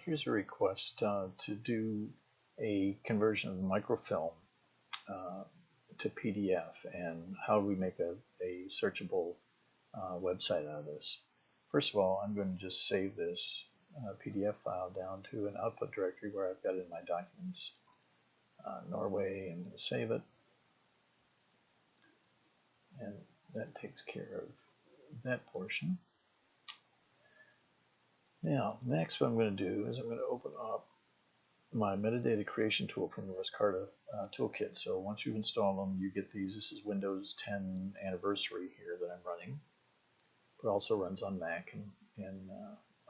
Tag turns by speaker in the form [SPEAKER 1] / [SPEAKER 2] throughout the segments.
[SPEAKER 1] here's a request to do a conversion of microfilm to PDF, and how do we make a searchable website out of this. First of all, I'm going to just save this PDF file down to an output directory where I've got it in my documents, Norway, and save it. And that takes care of that portion. Now, next what I'm going to do is I'm going to open up my metadata creation tool from the Rescarta toolkit. So once you install them, you get these. This is Windows 10 anniversary here that I'm running, but also runs on Mac and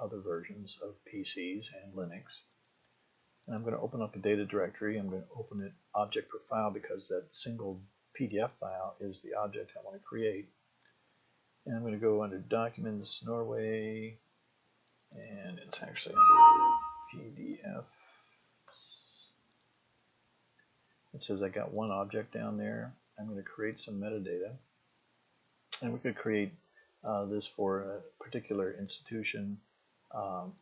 [SPEAKER 1] other versions of PCs and Linux. And I'm going to open up a data directory. I'm going to open it object per file because that single PDF file is the object I want to create. And I'm going to go under Documents, Norway, and it's actually under PDF. It says I got one object down there. I'm going to create some metadata, and we could create this for a particular institution.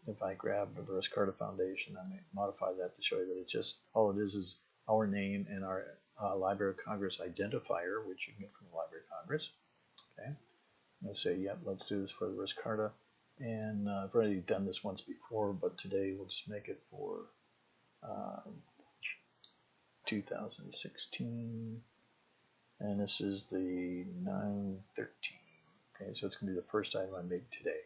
[SPEAKER 1] If I grab the Rescarta Foundation, I may modify that to show you that it's just all it is our name and our Library of Congress identifier, which you can get from the Library of Congress. Okay, I'm going to say, yep, let's do this for the Rescarta. And I've already done this once before, but today we'll just make it for 2016, and this is the 913. Okay, so it's going to be the first item I make today.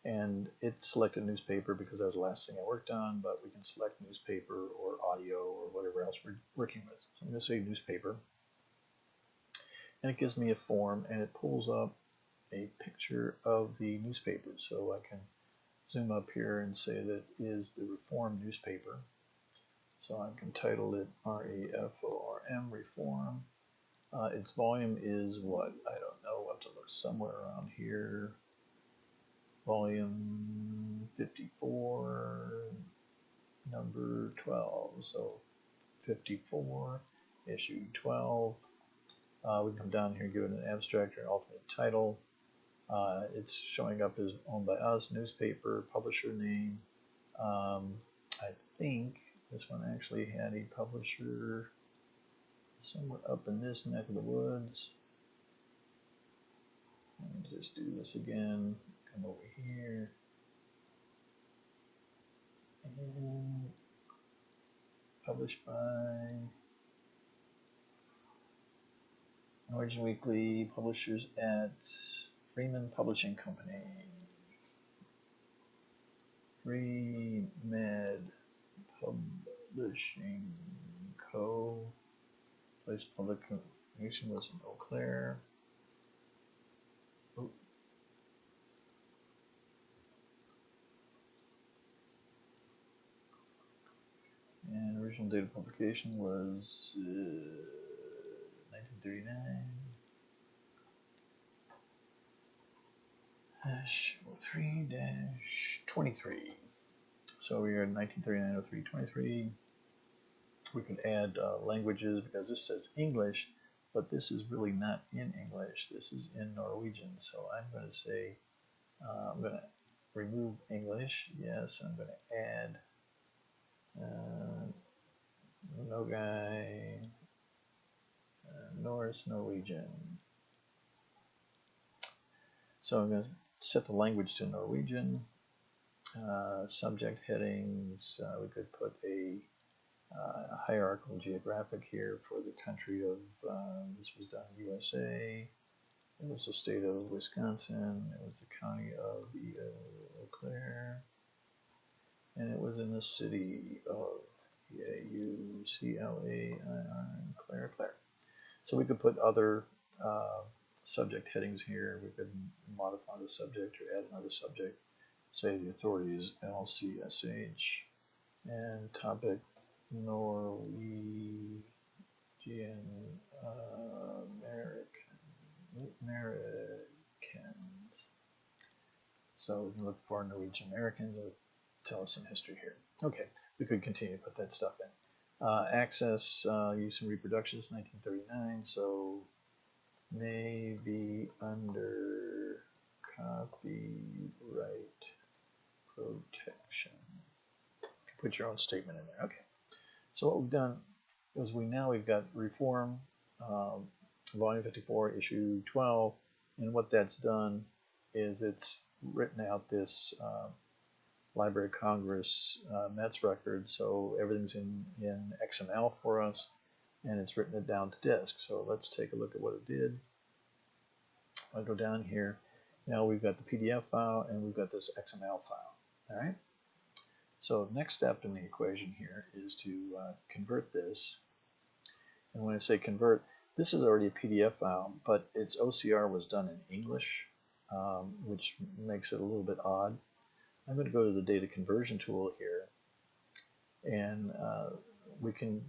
[SPEAKER 1] And it selected newspaper because that was the last thing I worked on, but we can select newspaper or audio or whatever else we're working with. So I'm going to say newspaper, and it gives me a form, and it pulls up a picture of the newspaper. So I can zoom up here and say that is the Reform newspaper. So I can title it REFORM, Reform. Its volume is what? I don't know. We'll have to look somewhere around here. Volume 54, number 12. So 54, issue 12. We come down here and give it an abstract or alternate title. It's showing up as owned by us, newspaper, publisher name. I think this one actually had a publisher somewhere up in this neck of the woods. Let me just do this again. Come over here. And published by Norwegian Weekly, publishers at Freeman Publishing Company. Freemed Publishing Co. Place publication was in Eau Claire. Oh. And original date of publication was 1939. -03-23. So we are in 1939-03-23. We could add languages because this says English, but this is really not in English. This is in Norwegian. So I'm going to say, I'm going to remove English. Yes, I'm going to add Nogai, Norwegian. So I'm going to set the language to Norwegian. Subject headings, we could put a hierarchical geographic here for the country of, this was done in USA, it was the state of Wisconsin, it was the county of Eau Claire, and it was in the city of Claire. So we could put other subject headings here. We could modify the subject or add another subject. Say the authority is LCSH, and topic Norwegian Americans. So we can look for Norwegian Americans. It'll tell us some history here. Okay, we could continue to put that stuff in. Access, use and reproduction is 1939, so may be under copyright protection. put your own statement in there. Okay. So what we've done is we've got reform, volume 54, issue 12, and what that's done is it's written out this Library of Congress METS record, so everything's in XML for us, and it's written it down to disk. So let's take a look at what it did. I'll go down here. Now we've got the PDF file and we've got this XML file. All right. So next step in the equation here is to convert this. And when I say convert, this is already a PDF file, but its OCR was done in English, which makes it a little bit odd. I'm going to go to the data conversion tool here, and we can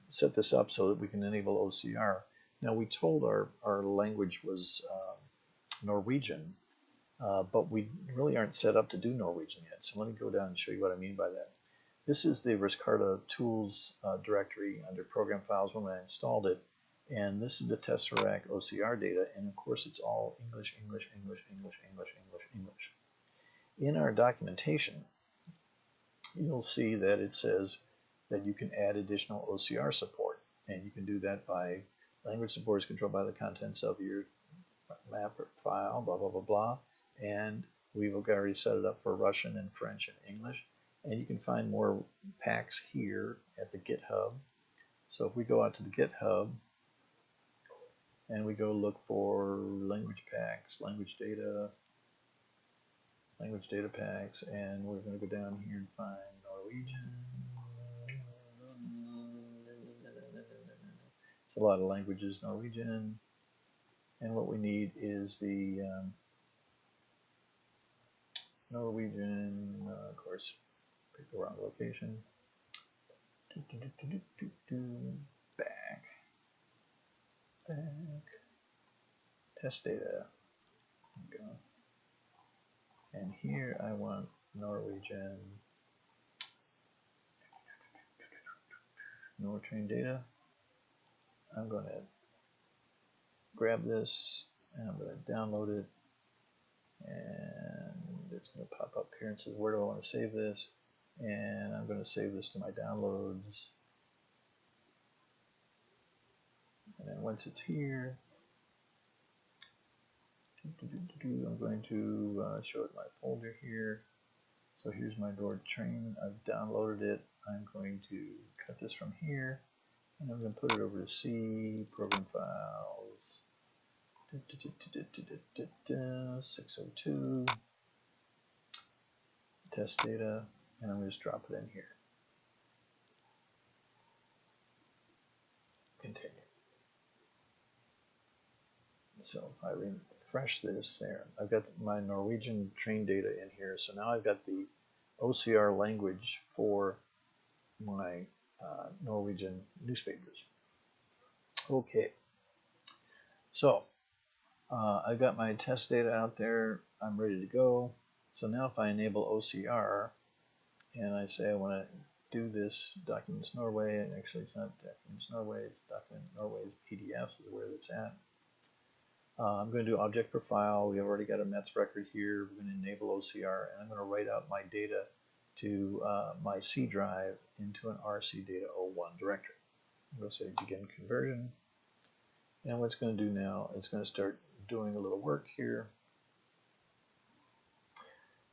[SPEAKER 1] set this up so that we can enable OCR. Now we told our language was Norwegian, but we really aren't set up to do Norwegian yet. So let me go down and show you what I mean by that. This is the Riscarta tools directory under program files when I installed it. And this is the Tesseract OCR data. And of course, it's all English, English, English, English, English, English, English. In our documentation, you'll see that it says that you can add additional OCR support. And you can do that by language support is controlled by the contents of your map or file, blah, blah, blah, blah. And we've already set it up for Russian and French and English. And you can find more packs here at the GitHub. So if we go out to the GitHub and we go look for language packs, language data packs, and we're going to go down here and find Norwegian. It's a lot of languages, Norwegian. And what we need is the Norwegian, of course, pick the wrong location. Back. Test data. There we go. And here I want Norwegian. Norwegian data. I'm going to grab this and I'm going to download it, and it's going to pop up here and says where do I want to save this, and I'm going to save this to my downloads, and then once it's here I'm going to show it my folder here. So here's my Norwegian. I've downloaded it. I'm going to cut this from here and I'm going to put it over to C, program files, 602, test data, and I'm going to just drop it in here. Continue. So if I refresh this there, I've got my Norwegian train data in here. So now I've got the OCR language for my Norwegian newspapers. Okay. So I've got my test data out there. I'm ready to go. So now if I enable OCR and I say I want to do this Documents Norway, and actually it's not Documents Norway, it's Document Norway's PDFs is where it's at. I'm going to do object per file. We've already got a METS record here. We're going to enable OCR, and I'm going to write out my data to my C drive into an RC data 01 directory. I'm going to say begin conversion. And what it's going to do now, it's going to start doing a little work here.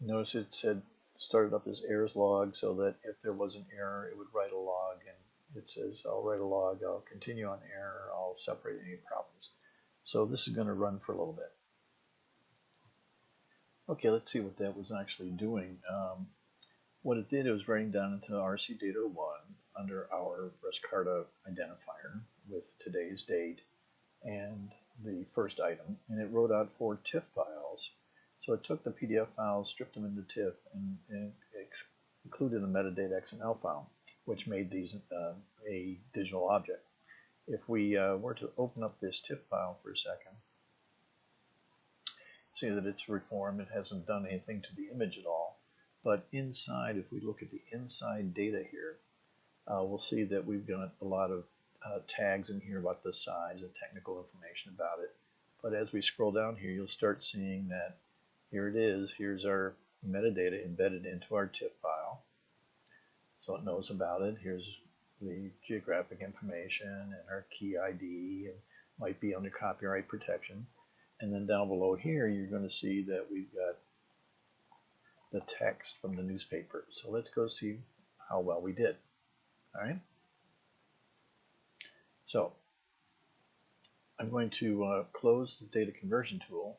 [SPEAKER 1] Notice it said started up as errors log, so that if there was an error, it would write a log, and it says I'll write a log, I'll continue on error, I'll separate any problems. So this is going to run for a little bit. Okay, let's see what that was actually doing. What it did, it was writing down into RC data 1 under our Riscarta identifier with today's date and the first item, and it wrote out 4 TIFF files. So it took the PDF files, stripped them into TIFF, and included a metadata XML file, which made these a digital object. If we were to open up this TIFF file for a second, see that it's reformed. It hasn't done anything to the image at all. But inside, if we look at the inside data here, we'll see that we've got a lot of tags in here about the size and technical information about it. But as we scroll down here, you'll start seeing that here it is. Here's our metadata embedded into our TIFF file. so it knows about it. Here's the geographic information and our key ID, and might be under copyright protection. And then down below here, you're going to see that we've got the text from the newspaper. So let's go see how well we did. All right. So I'm going to close the data conversion tool,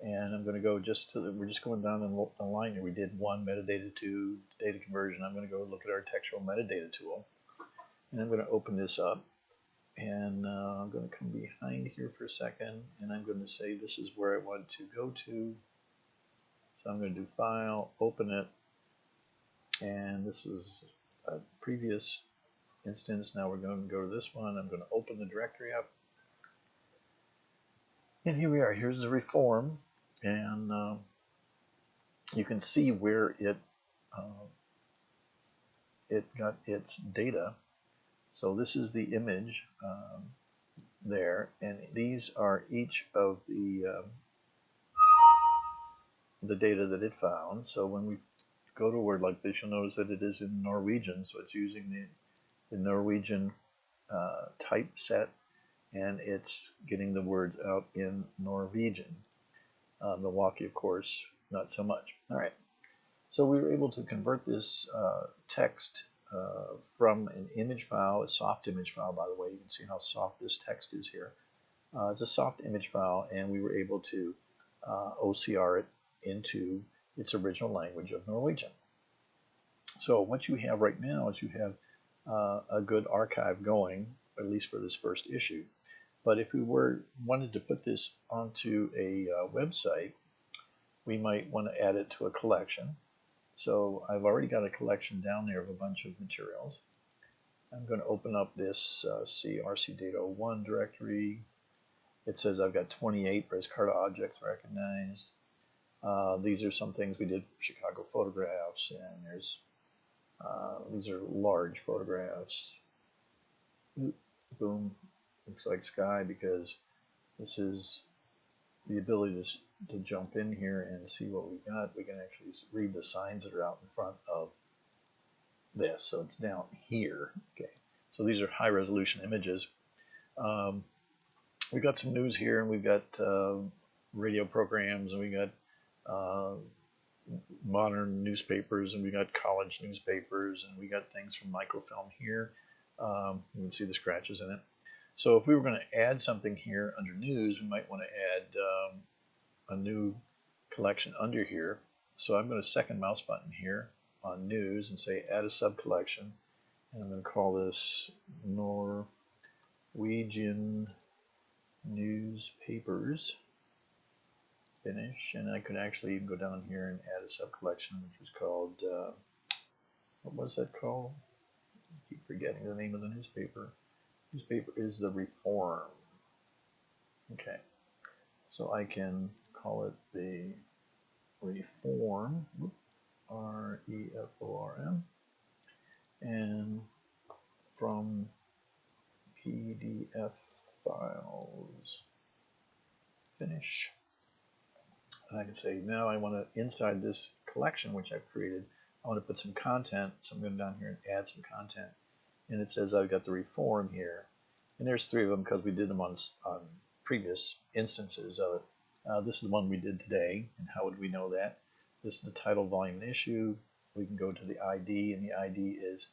[SPEAKER 1] and I'm going to go we're just going down the line here. We did 1 metadata, 2 data conversion. I'm going to go look at our textual metadata tool, and I'm going to open this up, and I'm going to come behind here for a second, and I'm going to say this is where I want to go to. So I'm going to do File, Open it, and this was a previous instance. Now we're going to go to this one. I'm going to open the directory up, and here we are. Here's the reform, and you can see where it got its data. So this is the image there, and these are each of the data that it found. So when we go to a word like this, you'll notice that it is in Norwegian, so it's using the Norwegian typeset, and it's getting the words out in Norwegian. Milwaukee, of course, not so much. All right, so we were able to convert this text from an image file, a soft image file, by the way. You can see how soft this text is here. It's a soft image file, and we were able to OCR it into its original language of Norwegian. So what you have right now is you have a good archive going, at least for this first issue. But if we wanted to put this onto a website, we might want to add it to a collection. So I've already got a collection down there of a bunch of materials. I'm going to open up this RC Data 01 directory. It says I've got 28 Res Carta objects recognized. These are some things we did for Chicago photographs, and there's these are large photographs. Boom, looks like sky, because this is the ability to jump in here and see what we got. We can actually read the signs that are out in front of this. So it's down here. Okay, so these are high resolution images. We've got some news here, and we've got radio programs, and we got modern newspapers, and we got college newspapers, and we got things from microfilm here. You can see the scratches in it. So if we were going to add something here under news, we might want to add a new collection under here. So I'm going to second mouse button here on news and say add a sub collection, and I'm going to call this Norwegian newspapers. Finish, and I could actually even go down here and add a sub collection, which was called what was that called? I keep forgetting the name of the newspaper. Newspaper is the Reform. Okay, so I can call it the Reform, R-E-F-O-R-M, and from PDF files. Finish. And I can say now I want to, inside this collection which I've created, I want to put some content. So I'm going down here and add some content. And it says I've got the Reform here. And there's 3 of them because we did them on previous instances of it. This is the one we did today. And how would we know that? This is the title, volume, and issue. We can go to the ID, and the ID is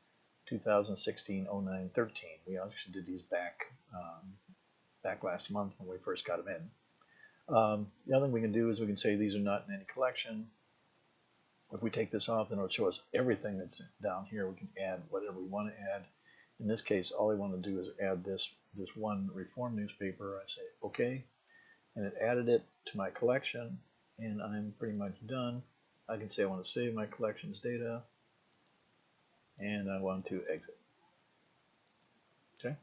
[SPEAKER 1] 2016-09-13. We actually did these back last month when we first got them in. The other thing we can do is we can say these are not in any collection. If we take this off, then it'll show us everything that's down here. We can add whatever we want to add. In this case, all I want to do is add this one Reform newspaper. I say OK, and it added it to my collection, and I'm pretty much done. I can say I want to save my collections data, and I want to exit. Okay.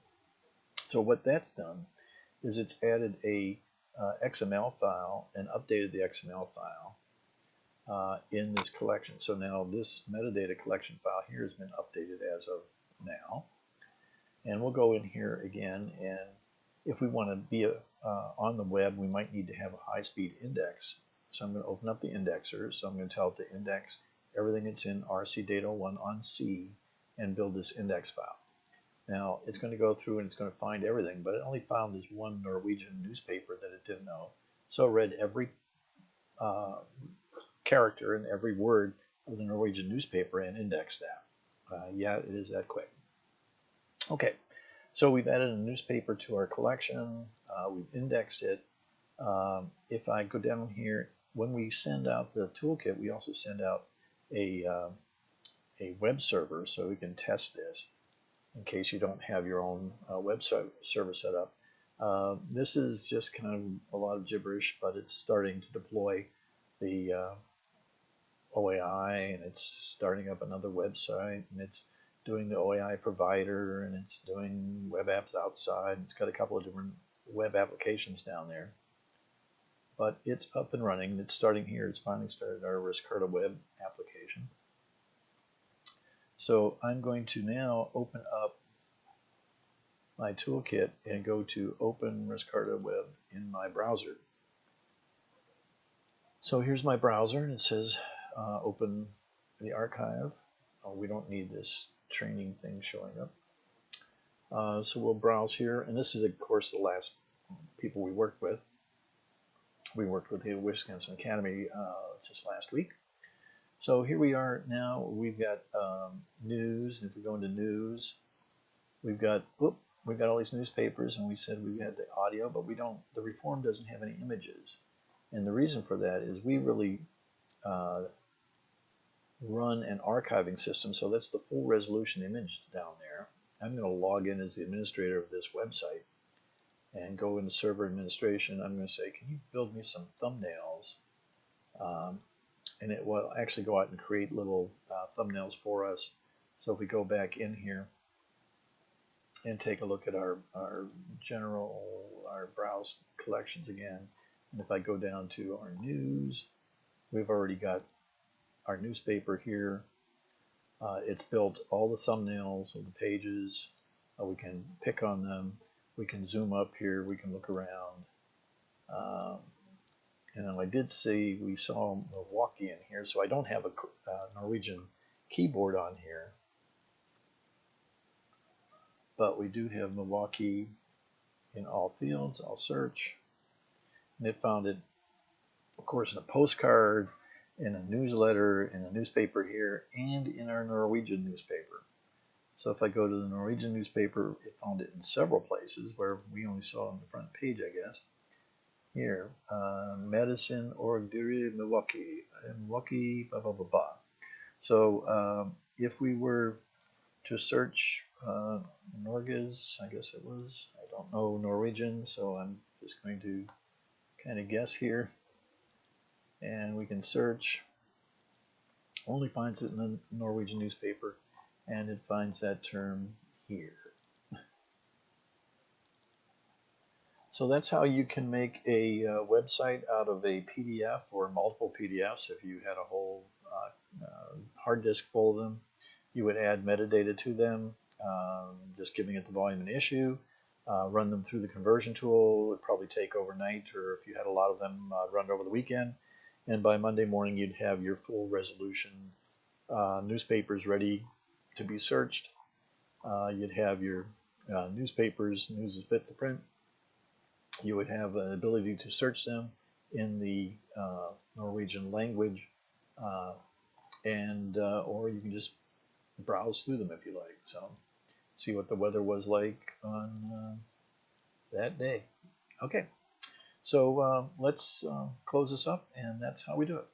[SPEAKER 1] So what that's done is it's added a XML file and updated the XML file in this collection. So now this metadata collection file here has been updated as of now. And we'll go in here again, and if we want to be on the web, we might need to have a high-speed index. So I'm going to open up the indexer. So I'm going to tell it to index everything that's in RC-Data1 on C and build this index file. Now, it's going to go through and it's going to find everything, but it only found this one Norwegian newspaper that it didn't know. So it read every character and every word of the Norwegian newspaper and indexed that. Yeah, it is that quick. Okay, so we've added a newspaper to our collection. We've indexed it. If I go down here, when we send out the toolkit, we also send out a web server so we can test this in case you don't have your own web server set up. This is just kind of a lot of gibberish, but it's starting to deploy the OAI, and it's starting up another website, and it's doing the OAI provider, and it's doing web apps outside. It's got a couple of different web applications down there, but it's up and running. It's starting here. It's finally started our Riscarta web application. So I'm going to now open up my toolkit and go to Open Riscarta Web in my browser. So here's my browser, and it says open the archive. We don't need this training thing showing up. So we'll browse here, and this is of course the last people we worked with. We worked with the Wisconsin Academy just last week. So here we are now. We've got news, and if we go into news, we've got all these newspapers, and we said we had the audio, but we don't. The reform doesn't have any images, and the reason for that is we really run an archiving system, so that's the full resolution image down there. I'm going to log in as the administrator of this website and go into server administration. I'm going to say, can you build me some thumbnails? And it will actually go out and create little thumbnails for us. So if we go back in here and take a look at our browse collections again, and if I go down to our news, we've already got our newspaper here. It's built all the thumbnails of the pages. We can pick on them. We can zoom up here. We can look around. And I did see, we saw Milwaukee in here, so I don't have a Norwegian keyboard on here. But we do have Milwaukee in all fields. I'll search. And it found it, of course, in a postcard, in a newsletter, in a newspaper here, and in our Norwegian newspaper. So if I go to the Norwegian newspaper, it found it in several places where we only saw it on the front page, I guess. Here, medicine Orgdiri Milwaukee, blah, blah, blah, blah. So if we were to search Norges, I guess it was, I don't know Norwegian, so I'm just going to kind of guess here. And we can search, only finds it in the Norwegian newspaper, and it finds that term here. So that's how you can make a website out of a PDF or multiple PDFs. If you had a whole hard disk full of them, you would add metadata to them, just giving it the volume and issue, run them through the conversion tool. It would probably take overnight, or if you had a lot of them, run over the weekend. And by Monday morning, you'd have your full resolution newspapers ready to be searched. You'd have your newspapers, news is fit to print. You would have an ability to search them in the Norwegian language, or you can just browse through them if you like. So see what the weather was like on that day. Okay. So let's close this up, and that's how we do it.